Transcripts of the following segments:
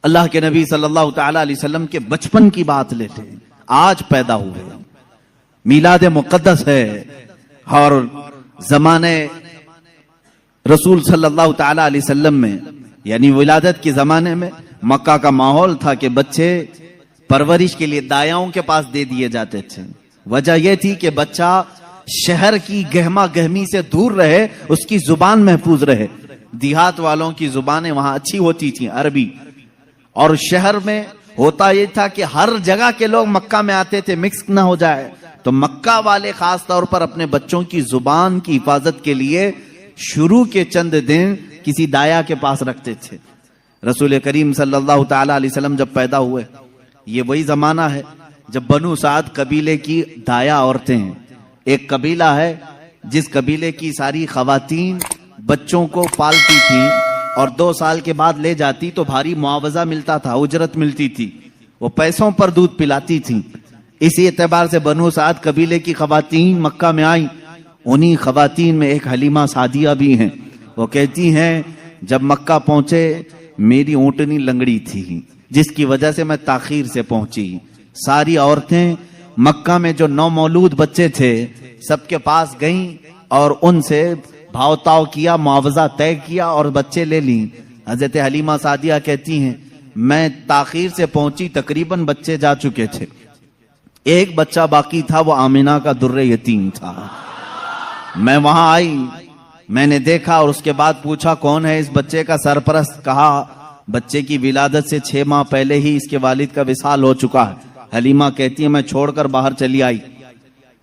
اللہ کے نبی صلی اللہ تعالی علیہ وسلم کے بچپن کی بات لیتے ہیں، آج پیدا ہوئے، میلاد مقدس ہے، اور زمانے رسول صلی اللہ تعالی علیہ وسلم میں یعنی ولادت کے زمانے میں مکہ کا ماحول تھا کہ بچے پرورش کے لیے دایاؤں کے پاس دے دیے جاتے تھے۔ وجہ یہ تھی کہ بچہ شہر کی گہما گہمی سے دور رہے، اس کی زبان محفوظ رہے۔ دیہات والوں کی زبانیں وہاں اچھی ہوتی تھیں، عربی، اور شہر میں ہوتا یہ تھا کہ ہر جگہ کے لوگ مکہ میں آتے تھے، مکس نہ ہو جائے، تو مکہ والے خاص طور پر اپنے بچوں کی زبان کی حفاظت کے لیے شروع کے چند دن کسی دایا کے پاس رکھتے تھے۔ رسول کریم صلی اللہ تعالی علیہ وسلم جب پیدا ہوئے، یہ وہی زمانہ ہے جب بنو سعد قبیلے کی دایا عورتیں ہیں۔ ایک قبیلہ ہے جس قبیلے کی ساری خواتین بچوں کو پالتی تھیں اور 2 سال کے بعد لے جاتی تو بھاری معاوضہ ملتا تھا، اجرت ملتی تھی، وہ پیسوں پر دودھ پلاتی تھیں۔ اسی اعتبار سے بنو سعد قبیلے کی خواتین مکہ میں آئیں۔ انہی خواتین میں ایک حلیمہ سعدیہ بھی ہیں۔ وہ کہتی ہیں جب مکہ پہنچے میری اونٹنی لنگڑی تھی جس کی وجہ سے میں تاخیر سے پہنچی۔ ساری عورتیں مکہ میں جو نومولود بچے تھے سب کے پاس گئیں اور ان سے بھاؤ تاؤ کیا، معاوضہ طے کیا اور بچے لے لیں۔ حضرت حلیمہ سعدیہ کہتی ہیں میں تاخیر سے پہنچی، تقریباً بچے جا چکے تھے، ایک بچہ باقی تھا، وہ آمنہ کا در یتیم تھا۔ میں وہاں آئی، میں نے دیکھا اور اس کے بعد پوچھا کون ہے اس بچے کا سرپرست؟ کہا بچے کی ولادت سے 6 ماہ پہلے ہی اس کے والد کا وصال ہو چکا ہے۔ حلیمہ کہتی ہے میں چھوڑ کر باہر چلی آئی،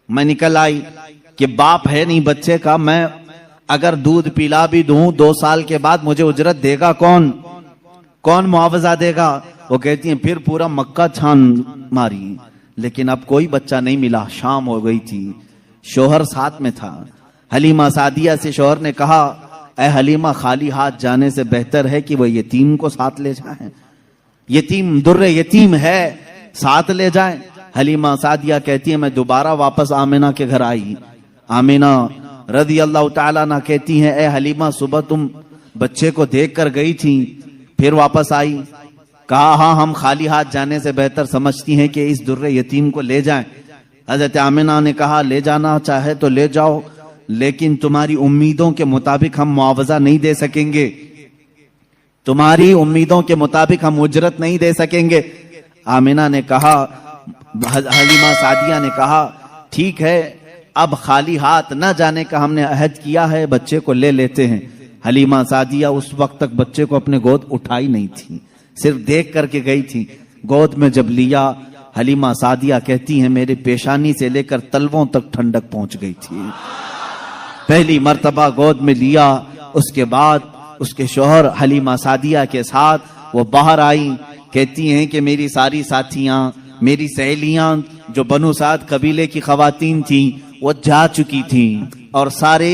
میں نکل آئی کہ باپ ہے نہیں بچے کا، میں اگر دودھ پلا بھی دوں 2 سال کے بعد مجھے اجرت دے گا کون معاوضہ دے گا؟ وہ کہتی ہیں پھر پورا مکہ چھان ماری لیکن اب کوئی بچہ نہیں ملا۔ شام ہو گئی تھی، شوہر ساتھ میں تھا۔ حلیمہ سعدیہ سے شوہر نے کہا اے حلیمہ خالی ہاتھ جانے سے بہتر ہے کہ وہ یتیم کو ساتھ لے جائیں، یتیم در یتیم ہے، ساتھ لے جائیں۔ حلیمہ سعدیہ کہتی ہے میں دوبارہ واپس آمنہ کے گھر آئی۔ آمنہ رضی اللہ تعالیٰ عنہ کہتی ہیں اے حلیمہ صبح تم بچے کو دیکھ کر گئی تھی پھر واپس آئی؟ کہا ہاں ہم خالی ہاتھ جانے سے بہتر سمجھتی ہیں کہ اس در یتیم کو لے جائیں۔ حضرت آمنہ نے کہا لے جانا چاہے تو لے جاؤ لیکن تمہاری امیدوں کے مطابق ہم معاوضہ نہیں دے سکیں گے، تمہاری امیدوں کے مطابق ہم اجرت نہیں دے سکیں گے۔ آمنہ نے کہا، حلیمہ سعدیہ نے کہا ٹھیک ہے اب خالی ہاتھ نہ جانے کا ہم نے عہد کیا ہے، بچے کو لے لیتے ہیں۔ حلیمہ سعدیہ اس وقت تک بچے کو اپنے گود اٹھائی نہیں تھی، صرف دیکھ کر کے گئی تھی۔ گود میں جب لیا، حلیمہ سعدیہ کہتی ہیں میرے پیشانی سے لے کر تلووں تک ٹھنڈک پہنچ گئی تھی۔ پہلی مرتبہ گود میں لیا، اس کے بعد اس کے شوہر حلیمہ سعدیہ کے ساتھ وہ باہر آئی۔ کہتی ہیں کہ میری ساری ساتھیاں، میری سہیلیاں جو بنو سعد قبیلے کی خواتین تھیں وہ جا چکی تھیں اور سارے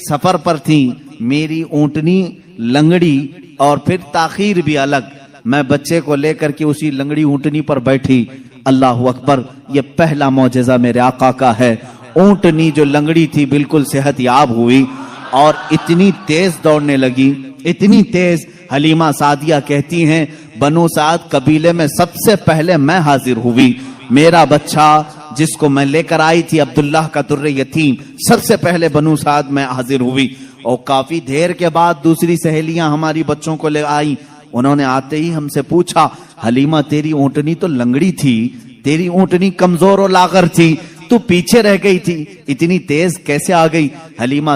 سفر پر تھیں، میری اونٹنی لنگڑی اور پھر تاخیر بھی الگ، میں بچے کو لے کر کے اسی لنگڑی اونٹنی پر بیٹھی۔ اللہ اکبر، یہ پہلا معجزہ میرے آقا کا ہے۔ اونٹنی جو لنگڑی تھی بالکل صحت یاب ہوئی اور اتنی تیز دوڑنے لگی، اتنی تیز۔ حلیمہ سعدیہ کہتی ہیں بنو سعد قبیلے میں سب سے پہلے میں حاضر ہوئی، میرا بچہ جس کو میں لے کر آئی تھی عبداللہ کا در یتیم، سب سے پہلے بنو سعد میں حاضر ہوئی۔ اور کافی دیر کے بعد دوسری سہیلیاں ہماری بچوں کو لے آئیں، انہوں نے آتے ہی ہم سے پوچھا حلیمہ تیری اونٹنی تو لنگڑی تھی، تیری اونٹنی کمزور و لاغر تھی، تو پیچھے رہ گئی تھی، اتنی تیز کیسے آ گئی؟ حلیمہ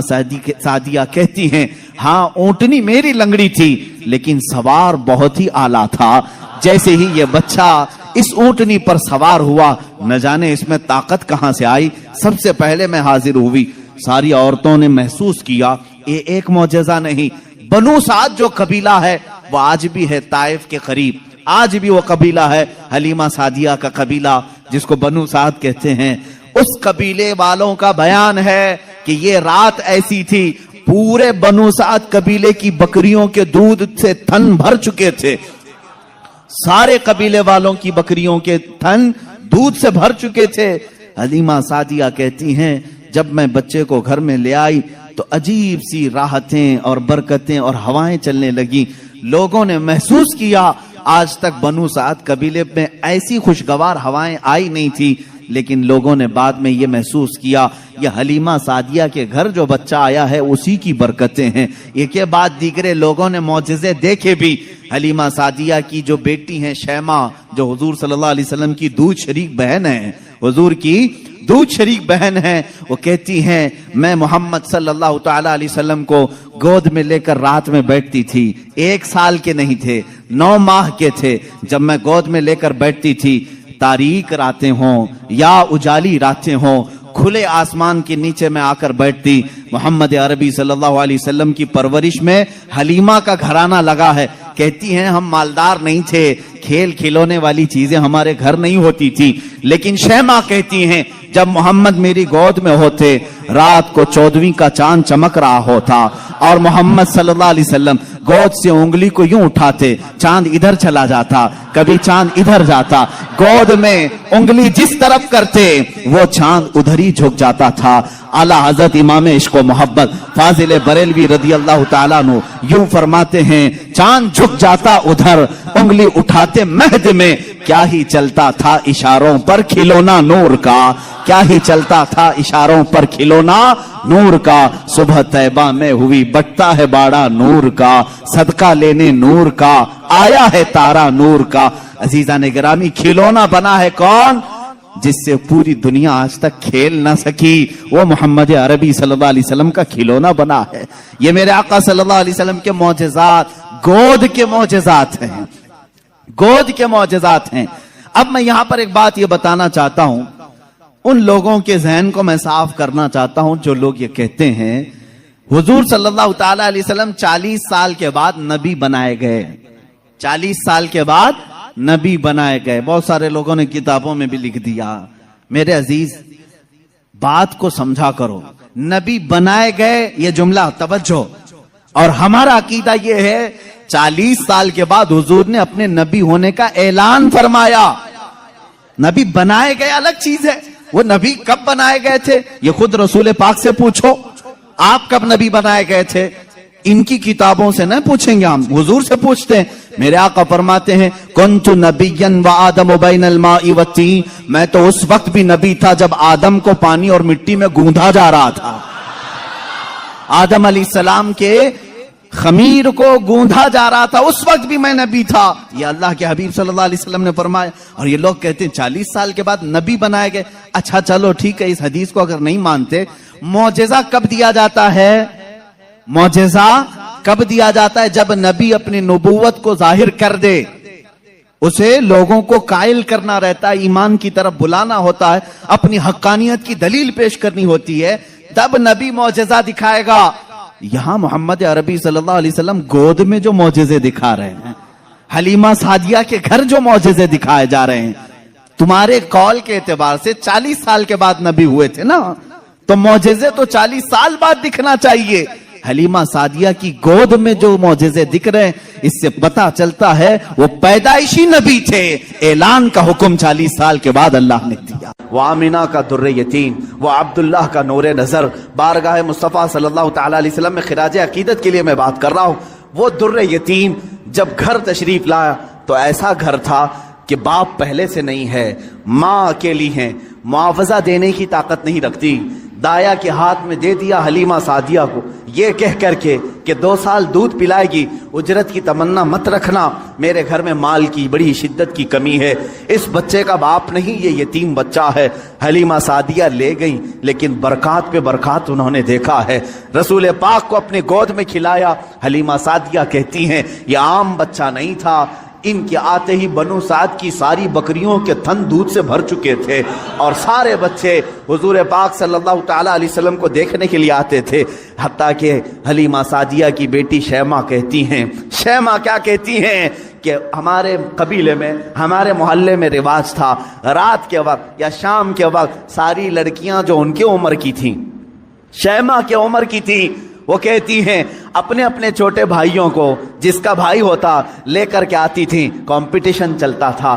سعدیہ کہتی ہیں ہاں اونٹنی میری لنگڑی تھی لیکن سوار بہت ہی اعلیٰ تھا، جیسے ہی یہ بچہ اس اونٹنی پر سوار ہوا نہ جانے اس میں طاقت کہاں سے آئی، سب سے پہلے میں حاضر ہوئی۔ ساری عورتوں نے محسوس کیا یہ ایک معجزہ نہیں، بنو سعد جو قبیلہ ہے وہ آج بھی ہے طائف کے قریب، آج بھی وہ قبیلہ ہے حلیمہ سعدیہ کا قبیلہ جس کو بنو سعد کہتے ہیں۔ اس قبیلے والوں کا بیان ہے کہ یہ رات ایسی تھی پورے بنو سعد قبیلے کی بکریوں کے دودھ سے تھن بھر چکے تھے، سارے قبیلے والوں کی بکریوں کے تھن دودھ سے بھر چکے تھے۔ حلیمہ سعدیہ کہتی ہیں جب میں بچے کو گھر میں لے آئی تو عجیب سی راحتیں اور برکتیں اور ہوائیں چلنے لگی، لوگوں نے محسوس کیا آج تک بنو سعد قبیلے میں ایسی خوشگوار ہوائیں آئی نہیں تھی، لیکن لوگوں نے بعد میں یہ محسوس کیا یہ حلیمہ سعدیہ کے گھر جو بچہ آیا ہے اسی کی برکتیں ہیں۔ ایک کے بعد دیگرے لوگوں نے معجزے دیکھے بھی۔ حلیمہ سعدیہ کی جو بیٹی ہیں شیمہ، جو حضور صلی اللہ علیہ وسلم کی دودھ شریک بہن ہے، حضور کی دودھ شریک بہن ہے، وہ کہتی ہیں میں محمد صلی اللہ تعالی علیہ وسلم کو گود میں لے کر رات میں بیٹھتی تھی، 1 سال کے نہیں تھے، 9 ماہ کے تھے، جب میں گود میں لے کر بیٹھتی تھی، تاریک راتیں ہوں یا اجالی راتیں ہوں، کھلے آسمان کے نیچے میں آ کر بیٹھتی۔ محمد عربی صلی اللہ علیہ وسلم کی پرورش میں حلیمہ کا گھرانہ لگا ہے۔ کہتی ہیں ہم مالدار نہیں تھے، کھیل کھلونے والی چیزیں ہمارے گھر نہیں ہوتی تھی، لیکن شیمہ کہتی ہیں جب محمد میری گود میں ہوتے، رات کو 14ویں کا چاند چمک رہا ہوتا اور محمد صلی اللہ علیہ وسلم گود سے انگلی کو یوں اٹھاتے، چاند ادھر چلا جاتا، کبھی چاند ادھر جاتا، گود میں انگلی جس طرف کرتے وہ چاند ادھر ہی جھک جاتا تھا۔ اعلیٰ حضرت امام عشق و محبت فاضل بریلوی رضی اللہ تعالیٰ عنہ یوں فرماتے ہیں چاند جھک جاتا ادھر، انگلی اٹھاتے مہد میں، کیا ہی چلتا تھا اشاروں پر کھلونا نور کا، کیا ہی چلتا تھا اشاروں پر کھلونا نور کا، صبح طیبہ میں ہوئی بٹتا ہے باڑا نور کا، صدقہ لینے نور کا آیا ہے تارا نور کا۔ عزیزان گرامی، کھلونا بنا ہے کون؟ جس سے پوری دنیا آج تک کھیل نہ سکی، وہ محمد عربی صلی اللہ علیہ وسلم کا کھلونا بنا ہے۔ یہ میرے آقا صلی اللہ علیہ وسلم کے معجزات گود کے معجزات ہیں، گود کے معجزات ہیں۔ اب میں یہاں پر ایک بات یہ بتانا چاہتا ہوں، ان لوگوں کے ذہن کو میں صاف کرنا چاہتا ہوں جو لوگ یہ کہتے ہیں حضور صلی اللہ تعالی علیہ وسلم 40 سال کے بعد نبی بنائے گئے، 40 سال کے بعد نبی بنائے گئے۔ بہت سارے لوگوں نے کتابوں میں بھی لکھ دیا۔ میرے عزیز بات کو سمجھا کرو، نبی بنائے گئے یہ جملہ توجہ، اور ہمارا عقیدہ یہ ہے 40 سال کے بعد حضور نے اپنے نبی ہونے کا اعلان فرمایا۔ نبی بنائے گئے الگ چیز ہے، وہ نبی کب بنائے گئے تھے یہ خود رسول پاک سے پوچھو، آپ کب نبی بنائے گئے تھے؟ ان کی کتابوں سے نہ پوچھیں گے، ہم حضور سے پوچھتے ہیں۔ میرے آقا فرماتے ہیں کنت نبیا وآدم بین الماء والطین، میں تو اس وقت بھی نبی تھا جب آدم کو پانی اور مٹی میں گوندھا جا رہا تھا، آدم علیہ السلام کے خمیر کو گوندھا جا رہا تھا، اس وقت بھی میں نبی تھا، یہ اللہ کے حبیب صلی اللہ علیہ وسلم نے فرمایا۔ اور یہ لوگ کہتے ہیں 40 سال کے بعد نبی بنائے گئے۔ اچھا چلو ٹھیک ہے، اس حدیث کو اگر نہیں مانتے، معجزہ کب دیا جاتا ہے؟ معجزہ کب دیا جاتا ہے؟ جب نبی اپنی نبوت کو ظاہر کر دے، اسے لوگوں کو قائل کرنا رہتا ہے، ایمان کی طرف بلانا ہوتا ہے، اپنی حقانیت کی دلیل پیش کرنی ہوتی ہے، تب نبی معجزہ دکھائے گا۔ یہاں محمد عربی صلی اللہ علیہ وسلم گود میں جو معجزے دکھا رہے ہیں، حلیمہ سعدیہ کے گھر جو معجزے دکھائے جا رہے ہیں، تمہارے قول کے اعتبار سے 40 سال کے بعد نبی ہوئے تھے نا، تو معجزے تو 40 سال بعد دکھنا چاہیے۔ حلیمہ سعدیہ کی گود میں جو معجزے دکھ رہے ہیں، اس سے پتا چلتا ہے وہ پیدائشی نبی تھے، اعلان کا حکم 40 سال کے بعد اللہ نے دیا۔ وہ آمینہ کا در یتیم، وہ عبداللہ کا نور نظر، بارگاہ مصطفیٰ صلی اللہ تعالی علیہ وسلم میں خراج عقیدت کے لیے میں بات کر رہا ہوں۔ وہ در یتیم جب گھر تشریف لایا تو ایسا گھر تھا کہ باپ پہلے سے نہیں ہے، ماں اکیلی ہیں، معاوضہ دینے کی طاقت نہیں رکھتی، دایا کے ہاتھ میں دے دیا حلیمہ سعدیہ کو، یہ کہہ کر کے کہ 2 سال دودھ پلائے گی، اجرت کی تمنا مت رکھنا، میرے گھر میں مال کی بڑی شدت کی کمی ہے، اس بچے کا باپ نہیں، یہ یتیم بچہ ہے۔ حلیمہ سعدیہ لے گئیں، لیکن برکات پہ برکات انہوں نے دیکھا ہے۔ رسول پاک کو اپنے گود میں کھلایا۔ حلیمہ سعدیہ کہتی ہیں یہ عام بچہ نہیں تھا، ان کے آتے ہی بنو سعد کی ساری بکریوں کے تھن دودھ سے بھر چکے تھے، اور سارے بچے حضور پاک صلی اللہ تعالی علیہ وسلم کو دیکھنے کے لیے آتے تھے، حتیٰ کہ حلیمہ سعدیہ کی بیٹی شیمہ کہتی ہیں، شیمہ کیا کہتی ہیں کہ ہمارے قبیلے میں، ہمارے محلے میں رواج تھا، رات کے وقت یا شام کے وقت ساری لڑکیاں جو ان کے عمر کی تھیں، شیمہ کے عمر کی تھی، وہ کہتی ہیں اپنے اپنے چھوٹے بھائیوں کو، جس کا بھائی ہوتا لے کر کے آتی تھیں، کمپٹیشن چلتا تھا،